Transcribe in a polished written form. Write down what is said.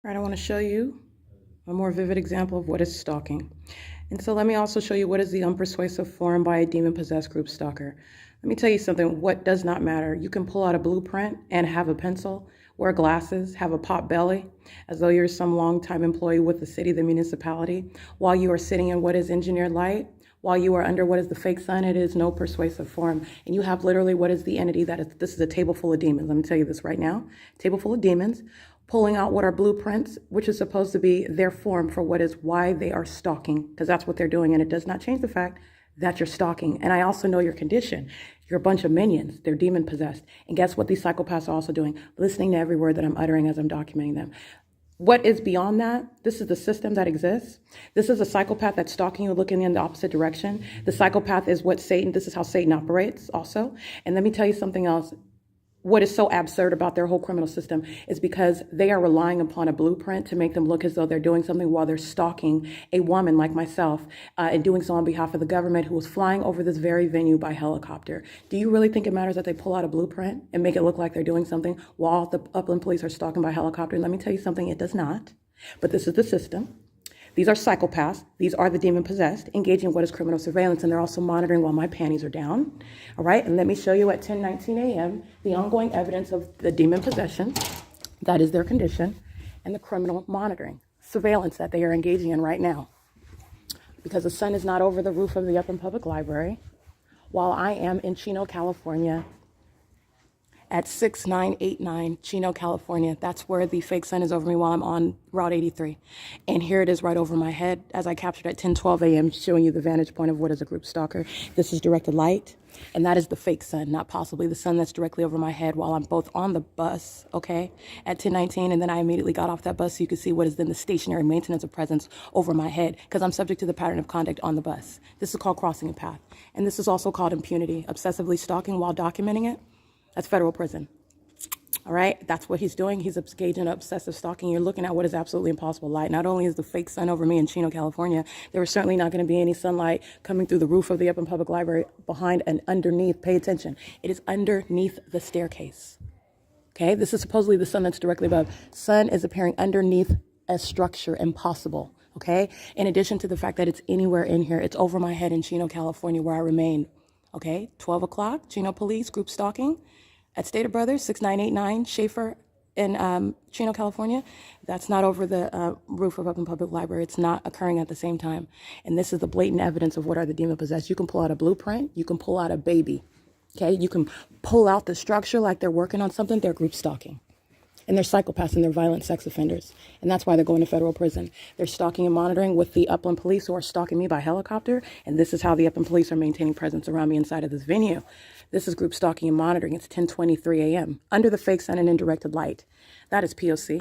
All right, I want to show you a more vivid example of what is stalking. And so let me also show you what is the unpersuasive form by a demon-possessed group stalker. Let me tell you something, what does not matter. You can pull out a blueprint and have a pencil, wear glasses, have a pot belly, as though you're some long-time employee with the city, the municipality, while you are sitting in what is engineered light, while you are under what is the fake sun. It is no persuasive form. And you have literally what is the entity that is, this is a table full of demons. Let me tell you this right now. Table full of demons, pulling out what are blueprints, which is supposed to be their form for what is why they are stalking, because that's what they're doing. And it does not change the fact that you're stalking. And I also know your condition. You're a bunch of minions. They're demon possessed. And guess what these psychopaths are also doing? Listening to every word that I'm uttering as I'm documenting them. What is beyond that? This is the system that exists. This is a psychopath that's stalking you, looking in the opposite direction. The psychopath is what Satan, this is how Satan operates also. And let me tell you something else. What is so absurd about their whole criminal system is because they are relying upon a blueprint to make them look as though they're doing something while they're stalking a woman like myself and doing so on behalf of the government who was flying over this very venue by helicopter. Do you really think it matters that they pull out a blueprint and make it look like they're doing something while the Upland police are stalking by helicopter? And let me tell you something, it does not. But this is the system. These are psychopaths. These are the demon-possessed, engaging in what is criminal surveillance, and they're also monitoring while my panties are down. All right, and let me show you at 10:19 a.m. the ongoing evidence of the demon possession, that is their condition, and the criminal monitoring, surveillance that they are engaging in right now. Because the sun is not over the roof of the Upland Public Library, while I am in Chino, California, at 6989 Chino, California. That's where the fake sun is over me while I'm on Route 83. And here it is right over my head as I captured at 10:12 a.m., showing you the vantage point of what is a group stalker. This is directed light, and that is the fake sun, not possibly the sun that's directly over my head while I'm both on the bus, okay, at 10:19, and then I immediately got off that bus so you could see what is then the stationary maintenance of presence over my head, because I'm subject to the pattern of conduct on the bus. This is called crossing a path. And this is also called impunity, obsessively stalking while documenting it. That's federal prison. All right, that's what he's doing. He's engaged in obsessive stalking. You're looking at what is absolutely impossible light. Not only is the fake sun over me in Chino, California, there is certainly not going to be any sunlight coming through the roof of the Upland Public Library behind and underneath. Pay attention. It is underneath the staircase. Okay, this is supposedly the sun that's directly above. Sun is appearing underneath a structure, impossible. Okay, in addition to the fact that it's anywhere in here, it's over my head in Chino, California, where I remain. Okay, 12 o'clock, Chino police, group stalking. At Stater Brothers, 6989 Schaefer in Chino, California. That's not over the roof of Upland Public Library. It's not occurring at the same time. And this is the blatant evidence of what are the demon possessed. You can pull out a blueprint. You can pull out a baby. Okay, you can pull out the structure like they're working on something. They're group stalking. And they're psychopaths and they're violent sex offenders. And that's why they're going to federal prison. They're stalking and monitoring with the Upland police who are stalking me by helicopter. And this is how the Upland police are maintaining presence around me inside of this venue. This is group stalking and monitoring. It's 10:23 a.m. under the fake sun and in directed light. That is P.O.C.